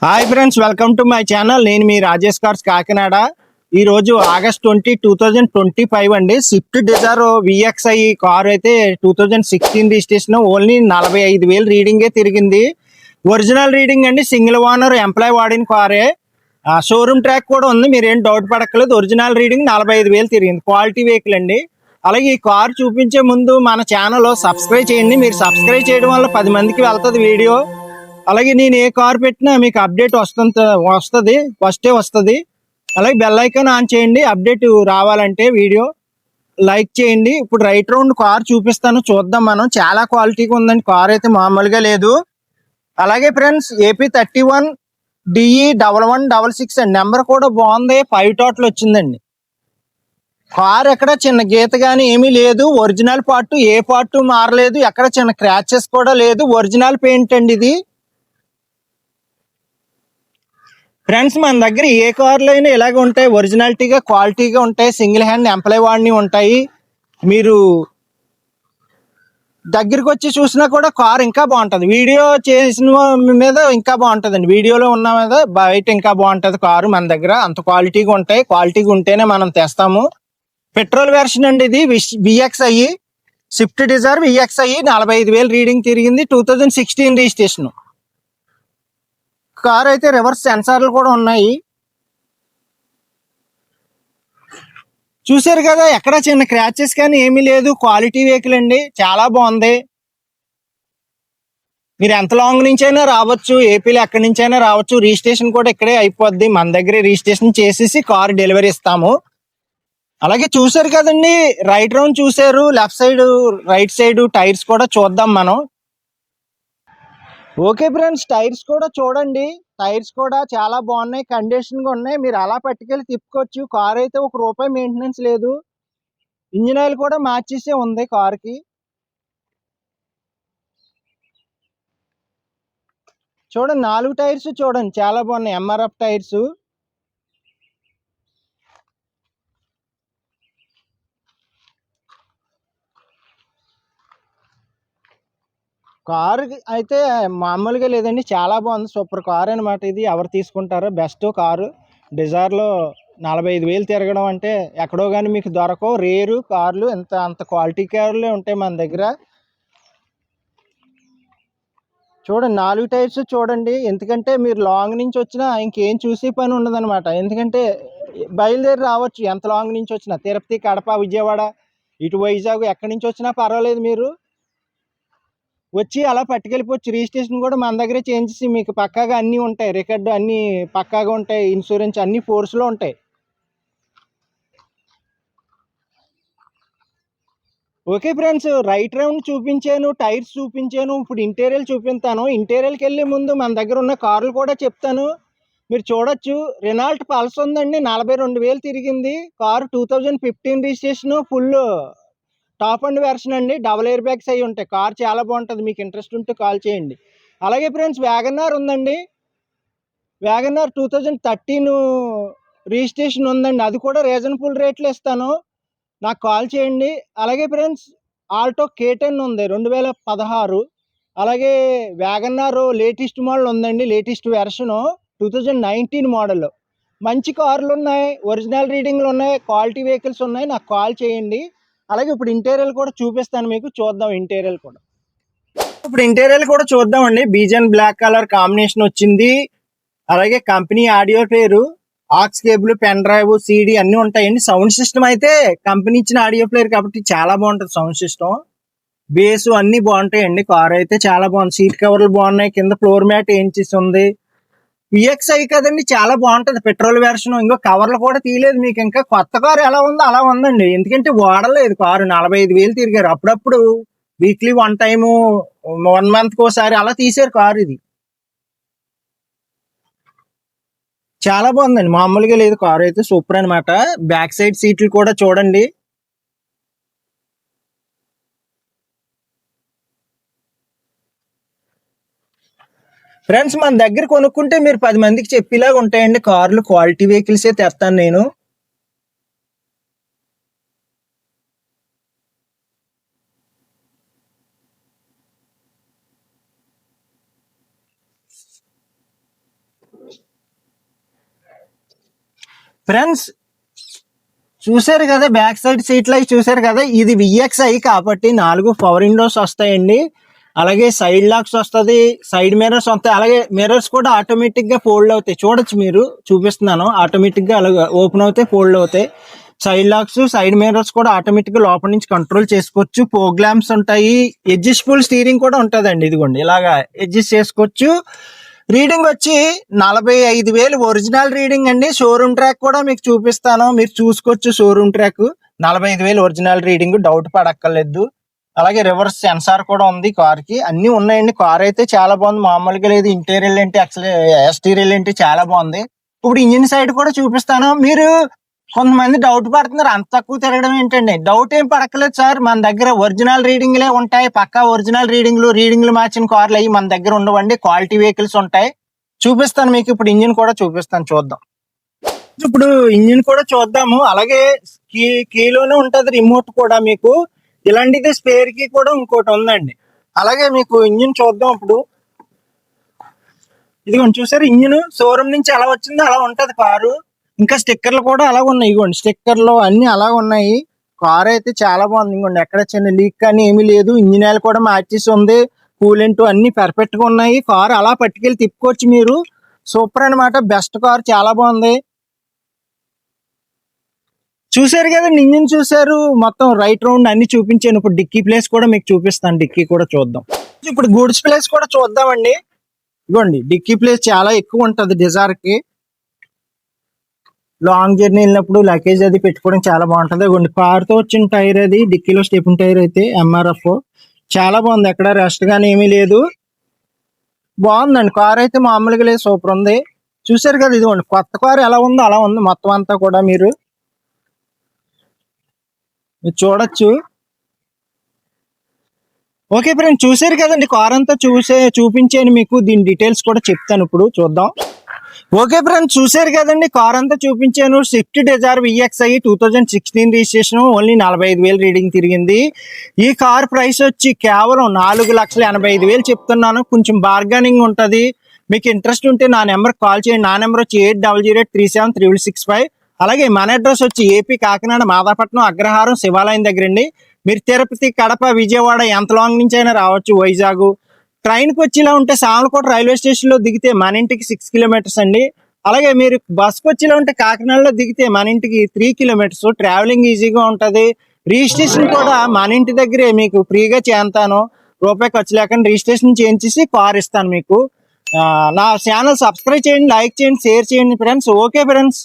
Hi friends, welcome to my channel. నేను మీ Rajesh cars Kakinada. ఈ రోజు ఆగస్ట్ 20, 2025 అండి. స్విఫ్ట్ డిజైర్ విఎక్స్ఐ కార్ అయితే 2016 రిజిస్ట్రేషన్, ఓన్లీ 45,000 రీడింగే తిరిగింది. ఒరిజినల్ రీడింగ్ అండి, సింగిల్ ఓనర్ ఎంప్లాయ్ వాడిన కారే. షోరూమ్ ట్రాక్ కూడా ఉంది, మీరేం డౌట్ పడక్కలేదు. ఒరిజినల్ రీడింగ్ 45,000 తిరిగింది. క్వాలిటీ వెహికల్ అండి. అలాగే ఈ కార్ చూపించే ముందు మన ఛానల్ సబ్స్క్రైబ్ చేయండి. మీరు సబ్స్క్రైబ్ చేయడం వల్ల 10 మందికి వెళ్తుంది వీడియో. అలాగే నేను ఏ కార్ పెట్టినా మీకు అప్డేట్ వస్తుంది, ఫస్టే వస్తుంది. అలాగే బెల్ ఐకాన్ ఆన్ చేయండి అప్డేట్ రావాలంటే. వీడియో లైక్ చేయండి. ఇప్పుడు రైట్ రౌండ్ కార్ చూపిస్తాను, చూద్దాం. మనం చాలా క్వాలిటీగా ఉందండి, కార్ అయితే మామూలుగా లేదు. అలాగే ఫ్రెండ్స్, AP31DE1166 అండి. నెంబర్ కూడా బాగుంది, 5 టోటల్ వచ్చిందండి. కార్ ఎక్కడ చిన్న గీత కానీ ఏమీ లేదు. ఒరిజినల్ పార్ట్, ఏ పార్ట్ మారలేదు. ఎక్కడ చిన్న క్రాచెస్ కూడా లేదు. ఒరిజినల్ పెయింట్ అండి ఇది. ఫ్రెండ్స్, మన దగ్గర ఏ కార్లు అయినా ఇలాగ ఉంటాయి, ఒరిజినాలిటీగా క్వాలిటీగా ఉంటాయి. సింగిల్ హ్యాండ్ ఎంప్లాయ్ వాడిని ఉంటాయి. మీరు దగ్గరికి వచ్చి చూసినా కూడా కార్ ఇంకా బాగుంటుంది. వీడియో చేసిన మీద ఇంకా బాగుంటుందండి, వీడియోలో ఉన్న మీద బయట ఇంకా బాగుంటుంది కారు. మన దగ్గర అంత క్వాలిటీగా ఉంటాయి. క్వాలిటీగా ఉంటేనే మనం తెస్తాము. పెట్రోల్ వెర్షన్ అండి ఇది, VXI Swift Dzire VXI. 45,000 reading తిరిగింది. 2016 రిజిస్ట్రేషన్. కార్ అయితే రివర్స్ సెన్సార్లు కూడా ఉన్నాయి. చూసారు కదా, ఎక్కడ చిన్న క్రాచెస్ కానీ ఏమీ లేదు. క్వాలిటీ వెహికల్ అండి, చాలా బాగుంది. మీరు ఎంత లాంగ్ నుంచి అయినా రావచ్చు, ఏపీలో ఎక్కడి నుంచి అయినా రావచ్చు. రిజిస్ట్రేషన్ కూడా ఇక్కడే అయిపోద్ది, మన దగ్గరే రిజిస్ట్రేషన్ చేసేసి కార్ డెలివరీ ఇస్తాము. అలాగే చూసారు కదండి, రైట్ రౌండ్ చూసారు, left side right side tyres కూడా చూద్దాం మనం. ఓకే ఫ్రెండ్స్, టైర్స్ కూడా చూడండి. టైర్స్ కూడా చాలా బాగున్నాయి, కండిషన్ గా ఉన్నాయి. మీరు అలా పట్టుకెళ్ళి తిప్పుకోవచ్చు. కార్ అయితే ₹1 మెయింటెనెన్స్ లేదు. ఇంజిన్ ఆయిల్ కూడా మార్చేసే ఉంది కార్కి. చూడండి, 4 టైర్స్ చూడండి, చాలా బాగున్నాయి, ఎంఆర్ఎఫ్ టైర్స్. కారు అయితే మామూలుగా లేదండి, చాలా బాగుంది. సూపర్ కార్ అనమాట ఇది. ఎవరు తీసుకుంటారో బెస్ట్ కారు. డిజైర్లో 45,000 తిరగడం అంటే ఎక్కడో కానీ మీకు దొరకవు. రేరు కార్లు, అంత క్వాలిటీ కార్లే ఉంటాయి మన దగ్గర. చూడండి, 4 టైర్స్ చూడండి. ఎందుకంటే మీరు లాంగ్ నుంచి వచ్చినా ఇంకేం చూసే పని ఉండదన్నమాట. ఎందుకంటే బయలుదేరి రావచ్చు, ఎంత లాంగ్ నుంచి వచ్చినా. తిరుపతి, కడప, విజయవాడ, ఇటు వైజాగ్ ఎక్కడి నుంచి వచ్చినా పర్వాలేదు. మీరు వచ్చి అలా పట్టుకెళ్ళిపోవచ్చు. రిజిస్ట్రేషన్ కూడా మన దగ్గరే చేయించేసి మీకు పక్కాగా అన్నీ ఉంటాయి, రికార్డు అన్నీ పక్కాగా ఉంటాయి, ఇన్సూరెన్స్ అన్నీ ఫోర్స్లో ఉంటాయి. ఓకే ఫ్రెండ్స్, రైట్ రౌండ్ చూపించాను, టైర్స్ చూపించాను. ఇప్పుడు ఇంటీరియర్ చూపిస్తాను. ఇంటీరియర్కి వెళ్ళే ముందు మన దగ్గర ఉన్న కార్లు కూడా చెప్తాను, మీరు చూడొచ్చు. రెనాల్ట్ పల్స్ ఉందండి, 42,000 తిరిగింది. Car 2015 registration, full top and version అండి. డబుల్ ఎయిర్ బ్యాగ్స్ అయి ఉంటాయి. కార్ చాలా బాగుంటుంది, మీకు ఇంట్రెస్ట్ ఉంటే కాల్ చేయండి. అలాగే ఫ్రెండ్స్, వ్యాగనార్ ఉందండి. వ్యాగనార్ 2013 రిజిస్ట్రేషన్ ఉందండి. అది కూడా రీజనబుల్ రేట్లో ఇస్తాను, నాకు కాల్ చేయండి. అలాగే ఫ్రెండ్స్, ఆల్టో K10 ఉంది, 2016. అలాగే వ్యాగనార్ లేటెస్ట్ మోడల్ ఉందండి, లేటెస్ట్ వెర్షను 2019 మోడల్. మంచి కార్లు ఉన్నాయి, ఒరిజినల్ రీడింగ్లు ఉన్నాయి, క్వాలిటీ వెహికల్స్ ఉన్నాయి, నాకు కాల్ చేయండి. అలాగే ఇప్పుడు ఇంటీరియర్ కూడా చూపిస్తాను మీకు, చూద్దాం ఇంటీరియర్ కూడా. ఇప్పుడు ఇంటీరియర్ కూడా చూద్దామండి. బీజన్ బ్లాక్ కలర్ కాంబినేషన్ వచ్చింది. అలాగే కంపెనీ ఆడియో పేరు, aux cable, pen drive, CD అన్నీ ఉంటాయండి. సౌండ్ సిస్టమ్ అయితే కంపెనీ ఇచ్చిన ఆడియో ప్లేయర్ కాబట్టి చాలా బాగుంటుంది సౌండ్ సిస్టమ్. బేస్ అన్నీ బాగుంటాయండి. కార్ అయితే చాలా బాగుంది. సీట్ కవర్లు బాగున్నాయి, కింద ఫ్లోర్ మ్యాట్ వేయించేసి ఉంది. విఎక్స్ఐ కదండి, చాలా బాగుంటుంది. Petrol version. ఇంకో కవర్లు కూడా తీయలేదు మీకు. ఇంకా కొత్త కారు ఎలా ఉందో అలా ఉందండి. ఎందుకంటే వాడలేదు కారు, 45,000 తిరిగారు. అప్పుడప్పుడు వీక్లీ 1 టైము, 1 మంత్కి ఒకసారి అలా తీసారు కారు. ఇది చాలా బాగుందండి, మామూలుగా లేదు. కారు అయితే సూపర్ అనమాట. బ్యాక్ సైడ్ సీట్లు కూడా చూడండి. ఫ్రెండ్స్, మన దగ్గర కొనుక్కుంటే మీరు 10 మందికి చెప్పేలాగా ఉంటాయండి కార్లు. క్వాలిటీ వెహికల్సే తెస్తాను నేను. ఫ్రెండ్స్ చూసారు కదా, బ్యాక్ సైడ్ సీట్లు అవి చూసారు కదా, ఇది విఎక్స్ఐ కాబట్టి 4 పవర్ విండోస్ వస్తాయండి. అలాగే సైడ్ లాక్స్ వస్తుంది, సైడ్ మిర్రర్స్ వస్తాయి. అలాగే మిర్రర్స్ కూడా ఆటోమేటిక్ గా ఫోల్డ్ అవుతాయి. చూడొచ్చు, మీరు చూపిస్తున్నాను, ఆటోమేటిక్ గా అలాగే ఓపెన్ అవుతాయి, ఫోల్డ్ అవుతాయి. సైడ్ లాక్స్, సైడ్ మిర్రర్స్ కూడా ఆటోమేటిక్ గా లోపల నుంచి కంట్రోల్ చేసుకోవచ్చు. ప్రోగ్రామ్స్ ఉంటాయి, అడ్జస్టబుల్ స్టీరింగ్ కూడా ఉంటుందండి. ఇదిగోండి ఇలాగా అడ్జస్ట్ చేసుకోవచ్చు. రీడింగ్ వచ్చి 45,000 ఒరిజినల్ రీడింగ్ అండి. షోరూమ్ ట్రాక్ కూడా మీకు చూపిస్తాను, మీరు చూసుకోవచ్చు. Showroom track 45,000 original reading, doubt పడక్కర్లేదు. అలాగే రివర్స్ సెన్సార్ కూడా ఉంది కార్ కి, అన్ని ఉన్నాయండి. కార్ అయితే చాలా బాగుంది, మామూలుగా లేదు. ఇంటీరియర్ ఏంటి, ఎక్స్టీరియర్ ఏంటి, చాలా బాగుంది. ఇప్పుడు ఇంజిన్ సైడ్ కూడా చూపిస్తాను. మీరు కొంతమంది డౌట్ పడుతున్నారు, అంత తక్కువ తిరగడం ఏంటండి. డౌట్ ఏం పడక్కలేదు సార్, మన దగ్గర ఒరిజినల్ రీడింగ్లే ఉంటాయి. పక్కా ఒరిజినల్ రీడింగ్లు మార్చిన కార్లు అవి మన దగ్గర ఉండవండి. క్వాలిటీ వెహికల్స్ ఉంటాయి. చూపిస్తాను మీకు. ఇప్పుడు ఇంజిన్ కూడా చూపిస్తాను, చూద్దాం. ఇప్పుడు ఇంజిన్ కూడా చూద్దాము. అలాగే కీలోనే ఉంటది రిమోట్ కూడా మీకు. ఇలాంటిది స్పేర్ కీ కూడా ఇంకోటి ఉందండి. అలాగే మీకు ఇంజిన్ చూద్దాం ఇప్పుడు. ఇదిగోండి చూసారు, ఇంజిన్ షోరూమ్ నుంచి ఎలా వచ్చిందో అలా ఉంటది కారు. ఇంకా స్టిక్కర్లు కూడా అలాగ ఉన్నాయి. ఇగోండి స్టిక్కర్లు అన్ని అలాగ ఉన్నాయి. కార్ అయితే చాలా బాగుంది. ఇంకోండి ఎక్కడ చిన్న లీక్ కానీ ఏమీ లేదు. ఇంజిన్ ఆయిల్ కూడా మార్చేసి ఉంది. కూలెంట్ అన్ని పర్ఫెక్ట్ గా ఉన్నాయి. కార్ అలా పట్టుకెళ్ళి తిప్పుకోవచ్చు మీరు. సూపర్ అన్నమాట, బెస్ట్ కార్, చాలా బాగుంది. చూసారు కదండి, ఇంజిన్ చూసారు, మొత్తం రైట్ రౌండ్ అన్ని చూపించాను. ఇప్పుడు డిక్కీ ప్లేస్ కూడా మీకు చూపిస్తాను, డిక్కీ కూడా చూద్దాం. ఇప్పుడు గూడ్స్ ప్లేస్ కూడా చూద్దామండి. ఇదిగోండి డిక్కీ ప్లేస్ చాలా ఎక్కువ ఉంటది డిజైర్ కి. లాంగ్ జర్నీ వెళ్ళినప్పుడు లగేజ్ అది పెట్టుకోవడం చాలా బాగుంటది. ఇదిగోండి కార్ తో వచ్చిన టైర్ అది, డిక్కీలో స్టెప్ని టైర్ అయితే ఎంఆర్ఎఫ్ చాలా బాగుంది. ఎక్కడ రెస్ట్ గానీ ఏమీ లేదు, బాగుందండి. కార్ అయితే మామూలుగా లేదు, సూపర్ ఉంది. చూసారు కదా, ఇదిగోండి కొత్త కార్ ఎలా ఉందో అలా ఉంది మొత్తం అంతా కూడా. మీరు చూడొచ్చు. ఓకే ఫ్రెండ్, చూసారు కదండి, కార్ అంతా చూపించాను మీకు. దీని డీటెయిల్స్ కూడా చెప్తాను, ఇప్పుడు చూద్దాం. ఓకే ఫ్రెండ్స్, చూసారు కదండి, కార్ అంతా చూపించాను. Swift Dzire VXI 2016 registration, only 45,000 reading తిరిగింది. ఈ కార్ ప్రైస్ వచ్చి కేవలం 4,85,000 చెప్తున్నాను. కొంచెం బార్గెనింగ్ ఉంటది. మీకు ఇంట్రెస్ట్ ఉంటే నా నెంబర్ కాల్ చేయండి. నా నెంబర్ వచ్చి 8008373665. అలాగే మన అడ్రస్ వచ్చి ఏపీ కాకినాడ మాదాపట్నం అగ్రహారం శివాలయం దగ్గరండి. మీరు తిరుపతి, కడప, విజయవాడ ఎంత లాంగ్ నుంచి అయినా రావచ్చు. వైజాగ్ ట్రైన్కి వచ్చి ఇలా ఉంటే సామలకోట రైల్వే స్టేషన్ లో దిగితే మన ఇంటికి 6 కిలోమీటర్స్ అండి. అలాగే మీరు బస్కి వచ్చి ఇలా ఉంటే కాకినాడలో దిగితే మన ఇంటికి 3 కిలోమీటర్స్. ట్రావెలింగ్ ఈజీగా ఉంటది. రిజిస్ట్రేషన్ కూడా మన ఇంటి దగ్గరే మీకు ఫ్రీగా చేస్తాను, రూపాయి ఖర్చు లేకుండా రిజిస్ట్రేషన్ చేయించేసి కార్ ఇస్తాను మీకు. నా ఛానల్ సబ్స్క్రైబ్ చేయండి, లైక్ చేయండి, షేర్ చేయండి ఫ్రెండ్స్. Okay friends.